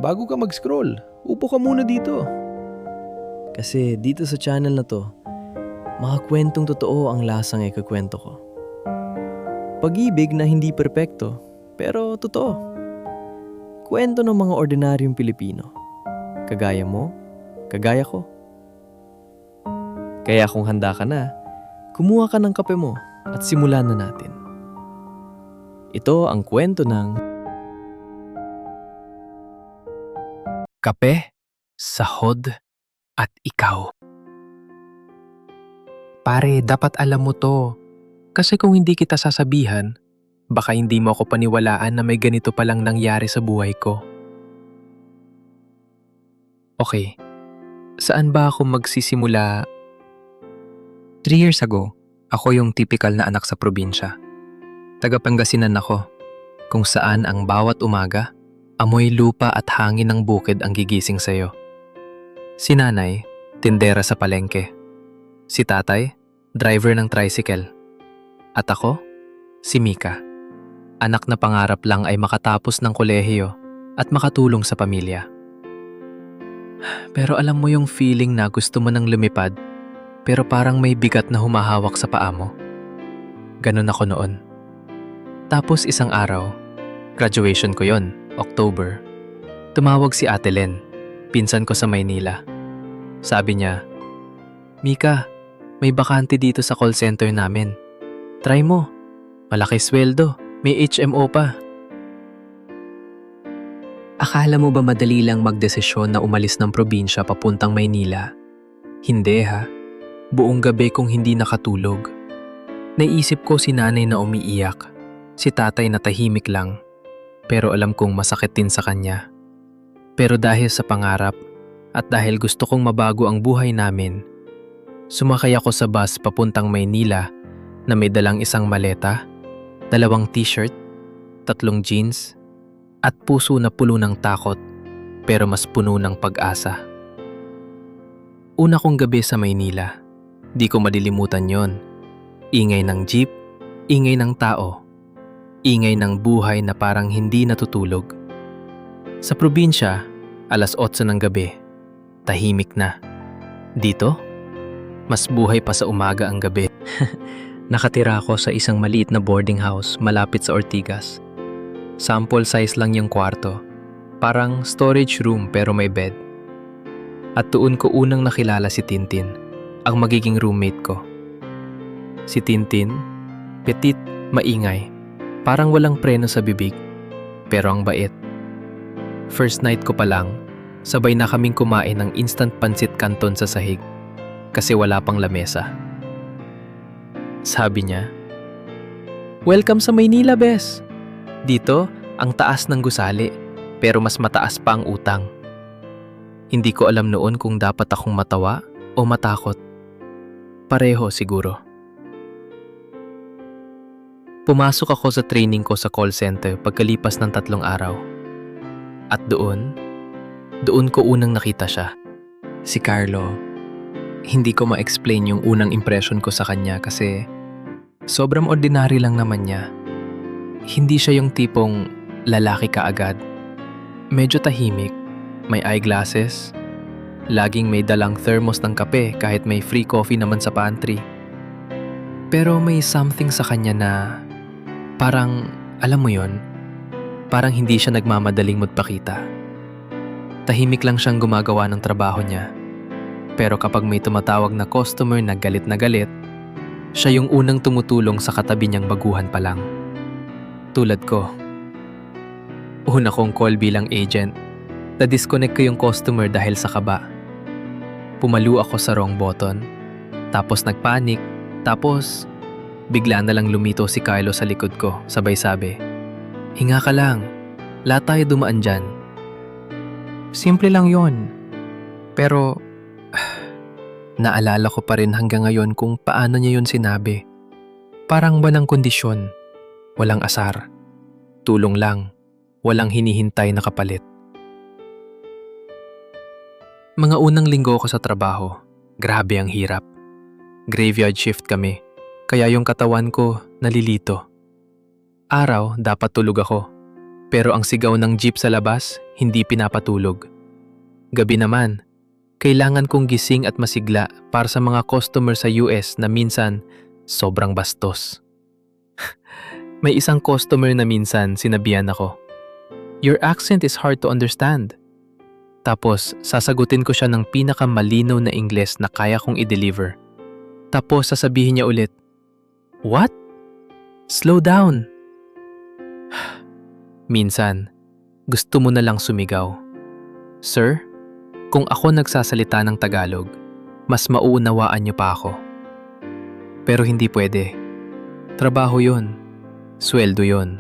bago ka mag-scroll, upo ka muna dito. Kasi dito sa channel na to, mga kwentong totoo ang lasang ikukwento ko. Pag-ibig na hindi perpekto, pero totoo. Kwento ng mga ordinaryong Pilipino. Kagaya mo, kagaya ko. Kaya kung handa ka na, kumuha ka ng kape mo at simulan na natin. Ito ang kwento ng Kape, Sahod, at Ikaw. Pare, dapat alam mo to. Kasi kung hindi kita sasabihan, baka hindi mo ako paniwalaan na may ganito palang nangyari sa buhay ko. Okay, saan ba ako magsisimula? 3 years ago, ako yung typical na anak sa probinsya. Taga Pangasinan ako, kung saan ang bawat umaga, amoy lupa at hangin ng bukid ang gigising sa'yo. Si nanay, tindera sa palengke. Si tatay, driver ng tricycle. At ako, si Mika. Anak na pangarap lang ay makatapos ng kolehiyo at makatulong sa pamilya. Pero alam mo yung feeling na gusto mo nang lumipad, pero parang may bigat na humahawak sa paa mo. Ganun ako noon. Tapos isang araw, graduation ko yon, October. Tumawag si Ate Len, pinsan ko sa Maynila. Sabi niya, "Mika, may bakante dito sa call center namin. Try mo. Malaki sweldo, may HMO pa." Akala mo ba madali lang magdesisyon na umalis ng probinsya papuntang Maynila? Hindi ha. Buong gabi kong hindi nakatulog. Naisip ko si nanay na umiiyak, si tatay na tahimik lang. Pero alam kong masakit din sa kanya. Pero dahil sa pangarap at dahil gusto kong mabago ang buhay namin, sumakay ako sa bus papuntang Maynila na may dalang isang maleta, 2 t-shirt, 3 jeans, at puso na puno ng takot pero mas puno ng pag-asa. Una kong gabi sa Maynila, di ko malilimutan yon. Ingay ng jeep, ingay ng tao, ingay ng buhay na parang hindi natutulog. Sa probinsya, 8:00 ng gabi, tahimik na. Dito, mas buhay pa sa umaga ang gabi. Nakatira ako sa isang maliit na boarding house malapit sa Ortigas. Sample size lang yung kwarto, parang storage room pero may bed. At doon ko unang nakilala si Tintin, ang magiging roommate ko. Si Tintin, petit, maingay, parang walang preno sa bibig, pero ang bait. First night ko pa lang, sabay na kaming kumain ng instant pancit canton sa sahig kasi wala pang lamesa. Sabi niya, "Welcome sa Maynila, bes. Dito, ang taas ng gusali, pero mas mataas pa ang utang." Hindi ko alam noon kung dapat akong matawa o matakot. Pareho siguro. Pumasok ako sa training ko sa call center pagkalipas ng 3 araw. At doon ko unang nakita siya. Si Carlo. Hindi ko ma-explain yung unang impression ko sa kanya kasi sobrang ordinary lang naman niya. Hindi siya yung tipong lalaki kaagad. Medyo tahimik, may eyeglasses, laging may dalang thermos ng kape kahit may free coffee naman sa pantry. Pero may something sa kanya na parang, alam mo yon, parang hindi siya nagmamadaling magpakita. Tahimik lang siyang gumagawa ng trabaho niya. Pero kapag may tumatawag na customer na galit, siya yung unang tumutulong sa katabi niyang baguhan pa lang. Tulad ko. Una kong call bilang agent. Na-disconnect ko yung customer dahil sa kaba. Pumalo ako sa wrong button. Tapos nagpanik. Tapos bigla na lang lumito si Carlo sa likod ko, sabay sabi, "Hinga ka lang, lahat tayo dumaan dyan." Simple lang yon. Pero naalala ko pa rin hanggang ngayon kung paano niya yun sinabi. Parang walang kondisyon, walang asar, tulong lang, walang hinihintay na kapalit. Mga unang linggo ko sa trabaho, grabe ang hirap. Graveyard shift kami. Kaya yung katawan ko nalilito. Araw dapat tulog ako, Pero ang sigaw ng jeep sa labas, hindi pinapatulog. Gabi naman, kailangan kong gising at masigla para sa mga customer sa US na minsan sobrang bastos. May isang customer na minsan sinabihan ako, "Your accent is hard to understand." Tapos sasagutin ko siya ng pinakamalinaw na Ingles na kaya kong i-deliver. Tapos sasabihin niya ulit, "What? Slow down." Minsan, gusto mo na lang sumigaw, "Sir, kung ako nagsasalita ng Tagalog, mas mauunawaan niyo pa ako." Pero hindi pwede. Trabaho yon, sweldo yon,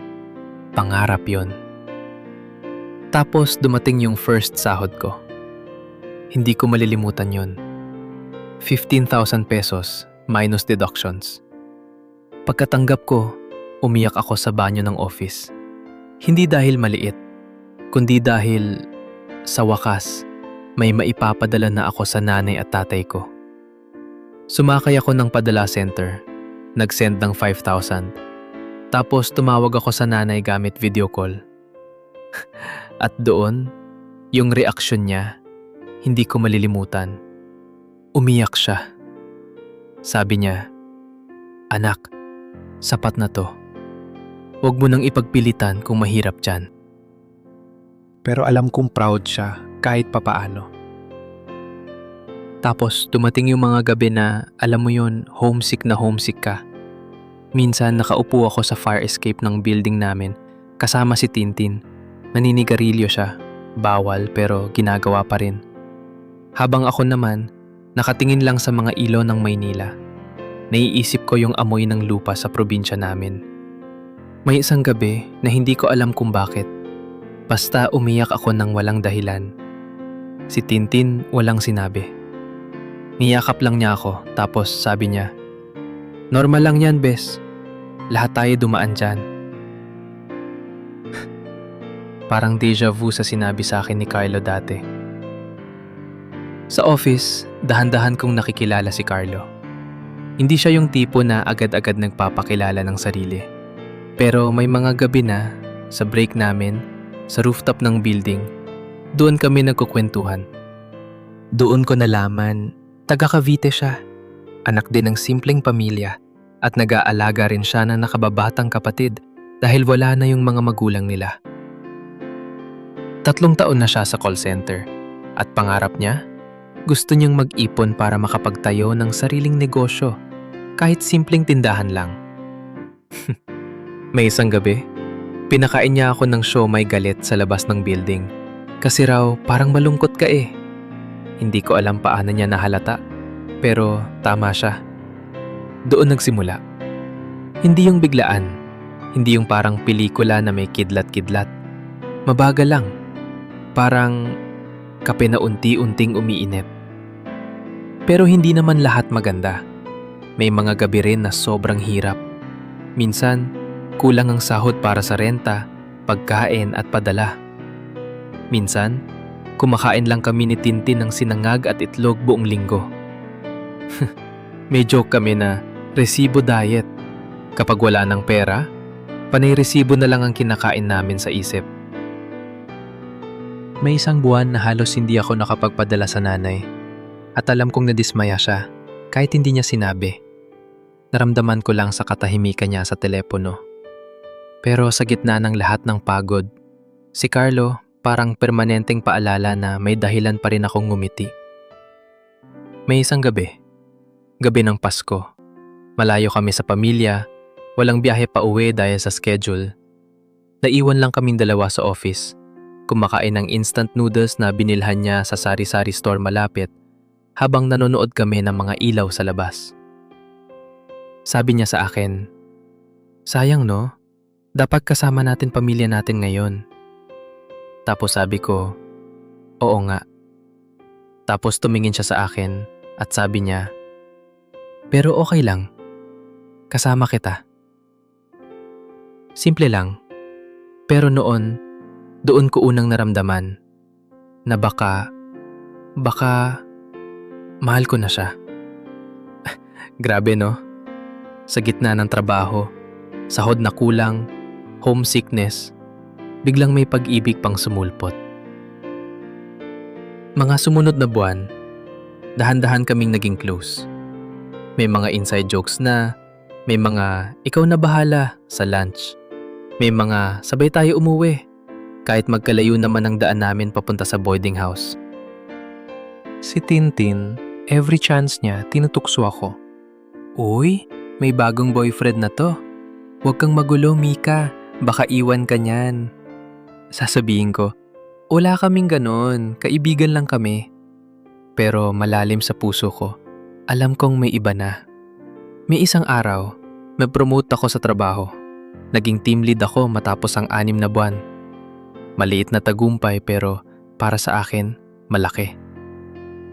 pangarap yon. Tapos dumating yung first sahod ko. Hindi ko malilimutan yon. 15,000 pesos minus deductions. Pagkatanggap ko, umiyak ako sa banyo ng office. Hindi dahil maliit, kundi dahil sa wakas, may maipapadala na ako sa nanay at tatay ko. Sumakay ako ng padala center, nag-send ng 5,000. Tapos tumawag ako sa nanay gamit video call. At doon, yung reaksyon niya, hindi ko malilimutan. Umiyak siya. Sabi niya, "Anak, sapat na to. Huwag mo nang ipagpilitan kung mahirap dyan." Pero alam kong proud siya kahit papaano. Tapos dumating yung mga gabi na, alam mo yun, homesick na homesick ka. Minsan nakaupo ako sa fire escape ng building namin kasama si Tintin. Naninigarilyo siya, bawal pero ginagawa pa rin. Habang ako naman, nakatingin lang sa mga ilaw ng Maynila. Naiisip ko yung amoy ng lupa sa probinsya namin. May isang gabi na hindi ko alam kung bakit. Basta umiyak ako ng walang dahilan. Si Tintin walang sinabi. Niyakap lang niya ako tapos sabi niya, "Normal lang yan, bes. Lahat tayo dumaan dyan." Parang deja vu sa sinabi sa akin ni Carlo dati. Sa office, dahan-dahan kong nakikilala si Carlo. Hindi siya yung tipo na agad-agad nagpapakilala ng sarili. Pero may mga gabi na, sa break namin, sa rooftop ng building, doon kami nagkukwentuhan. Doon ko nalaman, taga Cavite siya. Anak din ng simpleng pamilya at nag-aalaga rin siya ng nakababatang kapatid dahil wala na yung mga magulang nila. 3 taon na siya sa call center at pangarap niya, gusto niyang mag-ipon para makapagtayo ng sariling negosyo, kahit simpleng tindahan lang. May isang gabi, pinakain niya ako ng siomai galit sa labas ng building. Kasi raw parang malungkot ka eh. Hindi ko alam paano niya nahalata, pero tama siya. Doon nagsimula. Hindi yung biglaan, hindi yung parang pelikula na may kidlat-kidlat. Mabagal lang, parang kape na unti-unting umiinit. Pero hindi naman lahat maganda. May mga gabi rin na sobrang hirap. Minsan, kulang ang sahod para sa renta, pagkain at padala. Minsan, kumakain lang kami ni Tintin ng sinangag at itlog buong linggo. May joke kami na resibo diet. Kapag wala ng pera, panay resibo na lang ang kinakain namin sa isip. May isang buwan na halos hindi ako nakapagpadala sa nanay. At alam kong nadismaya siya, kahit hindi niya sinabi. Naramdaman ko lang sa katahimikan niya sa telepono. Pero sa gitna ng lahat ng pagod, si Carlo parang permanenteng paalala na may dahilan pa rin akong ngumiti. May isang gabi ng Pasko. Malayo kami sa pamilya, walang biyahe pa uwi dahil sa schedule. Naiwan lang kaming dalawa sa office, kumakain ng instant noodles na binilhan niya sa sari-sari store malapit habang nanonood kami ng mga ilaw sa labas. Sabi niya sa akin, "Sayang no? Dapat kasama natin pamilya natin ngayon." Tapos sabi ko, "Oo nga." Tapos tumingin siya sa akin at sabi niya, "Pero okay lang. Kasama kita." Simple lang. Pero noon, doon ko unang naramdaman na baka mahal ko na siya. Grabe no? Sa gitna ng trabaho, sahod na kulang, homesickness, biglang may pag-ibig pang sumulpot. Mga sumunod na buwan, dahan-dahan kaming naging close. May mga inside jokes na, may mga ikaw na bahala sa lunch. May mga sabay tayo umuwi, kahit magkalayo naman ang daan namin papunta sa boarding house. Si Tintin, every chance niya, tinutukso ako. Uy, may bagong boyfriend na to. Huwag kang magulo, Mika. Baka iwan ka niyan. Sasabihin ko, wala kaming ganon, kaibigan lang kami. Pero malalim sa puso ko, alam kong may iba na. May isang araw, na-promote ako sa trabaho. Naging team lead ako matapos ang 6 na buwan. Maliit na tagumpay pero para sa akin, malaki.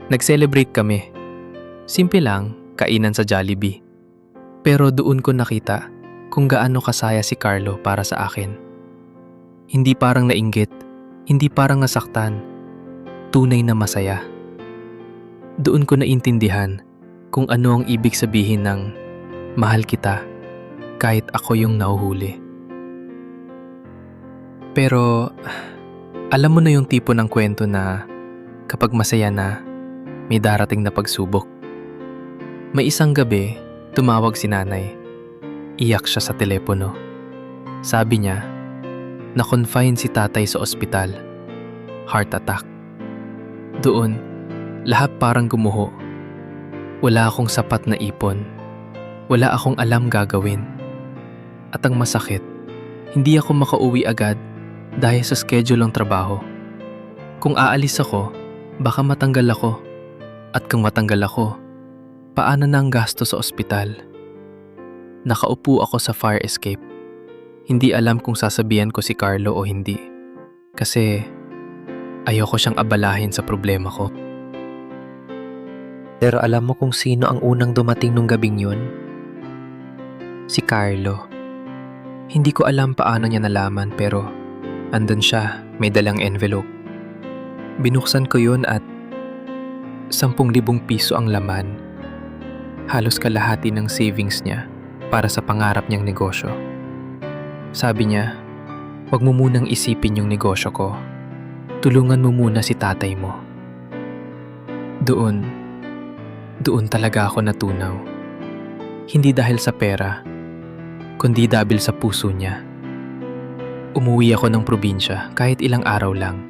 Nag-celebrate kami. Simple lang, kainan sa Jollibee. Pero doon ko nakita kung gaano kasaya si Carlo para sa akin. Hindi parang nainggit, hindi parang nasaktan, tunay na masaya. Doon ko naintindihan kung ano ang ibig sabihin ng mahal kita kahit ako yung nahuhuli. Pero alam mo na yung tipo ng kwento na kapag masaya na, may darating na pagsubok. May isang gabi, tumawag si nanay. Iyak siya sa telepono. Sabi niya, na-confine si tatay sa ospital. Heart attack. Doon, lahat parang gumuho. Wala akong sapat na ipon. Wala akong alam gagawin. At ang masakit, hindi ako makauwi agad dahil sa schedule ng trabaho. Kung aalis ako, baka matanggal ako. At kung matanggal ako, paano na ang gasto sa ospital? Nakaupo ako sa fire escape. Hindi alam kung sasabihan ko si Carlo o hindi. Kasi ayoko siyang abalahin sa problema ko. Pero alam mo kung sino ang unang dumating nung gabing yun? Si Carlo. Hindi ko alam paano niya nalaman pero andun siya, may dalang envelope. Binuksan ko yun at 10,000 piso ang laman. Halos kalahati ng savings niya para sa pangarap niyang negosyo. Sabi niya, huwag mo munang isipin yung negosyo ko. Tulungan mo muna si tatay mo. Doon talaga ako natunaw. Hindi dahil sa pera, kundi dahil sa puso niya. Umuwi ako ng probinsya kahit ilang araw lang.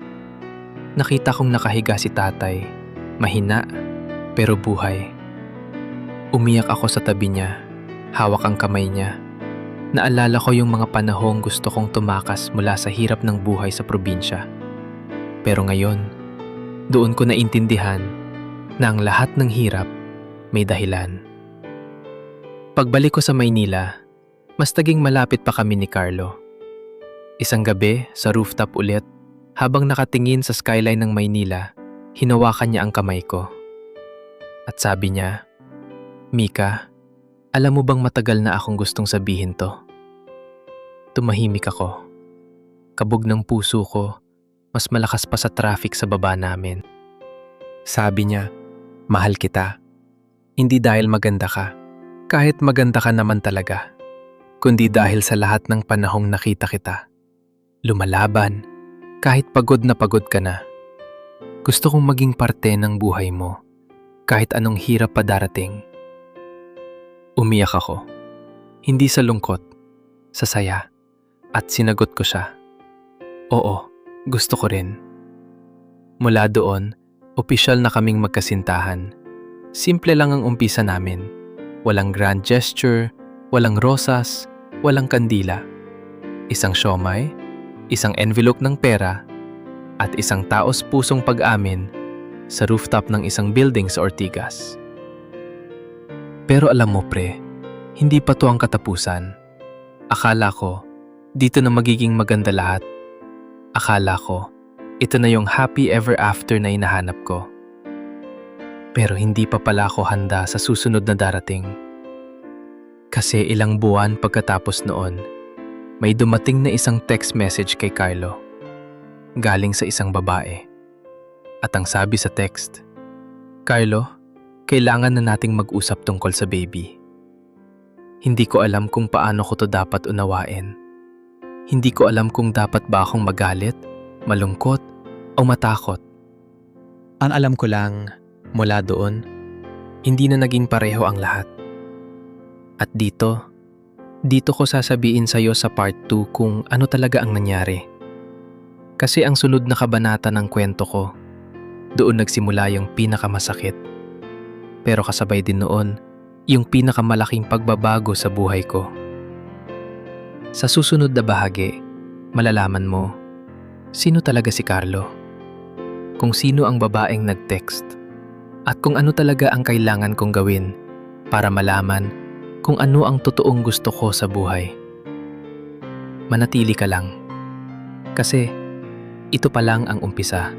Nakita kong nakahiga si tatay, mahina pero buhay. Umiyak ako sa tabi niya, hawak ang kamay niya. Naalala ko yung mga panahong gusto kong tumakas mula sa hirap ng buhay sa probinsya. Pero ngayon, doon ko naintindihan na ang lahat ng hirap may dahilan. Pagbalik ko sa Maynila, mas naging malapit pa kami ni Carlo. Isang gabi sa rooftop ulit, habang nakatingin sa skyline ng Maynila, hinawakan niya ang kamay ko. At sabi niya, Mika, alam mo bang matagal na akong gustong sabihin to? Tumahimik ako. Kabog ng puso ko, mas malakas pa sa traffic sa baba namin. Sabi niya, mahal kita. Hindi dahil maganda ka, kahit maganda ka naman talaga, kundi dahil sa lahat ng panahong nakita kita. Lumalaban, kahit pagod na pagod ka na. Gusto kong maging parte ng buhay mo, kahit anong hirap pa darating. Umiyak ako. Hindi sa lungkot, sa saya. At sinagot ko siya. Oo, gusto ko rin. Mula doon, opisyal na kaming magkasintahan. Simple lang ang umpisa namin. Walang grand gesture, walang rosas, walang kandila. Isang siomai, isang envelope ng pera, at isang taos pusong pag-amin sa rooftop ng isang building sa Ortigas. Pero alam mo pre, hindi pa to ang katapusan. Akala ko, dito na magiging maganda lahat. Akala ko, ito na yung happy ever after na hinahanap ko. Pero hindi pa pala ako handa sa susunod na darating. Kasi ilang buwan pagkatapos noon, may dumating na isang text message kay Carlo. Galing sa isang babae. At ang sabi sa text, Carlo, kailangan na nating mag-usap tungkol sa baby. Hindi ko alam kung paano ko to dapat unawain. Hindi ko alam kung dapat ba akong magalit, malungkot, o matakot. Ang alam ko lang, mula doon, hindi na naging pareho ang lahat. At dito ko sasabihin sa'yo sa part 2 kung ano talaga ang nangyari. Kasi ang sunod na kabanata ng kwento ko, doon nagsimula yung pinakamasakit. Pero kasabay din noon, yung pinakamalaking pagbabago sa buhay ko. Sa susunod na bahagi, malalaman mo, sino talaga si Carlo? Kung sino ang babaeng nag-text? At kung ano talaga ang kailangan kong gawin para malaman kung ano ang totoong gusto ko sa buhay. Manatili ka lang. Kasi ito pa lang ang umpisa.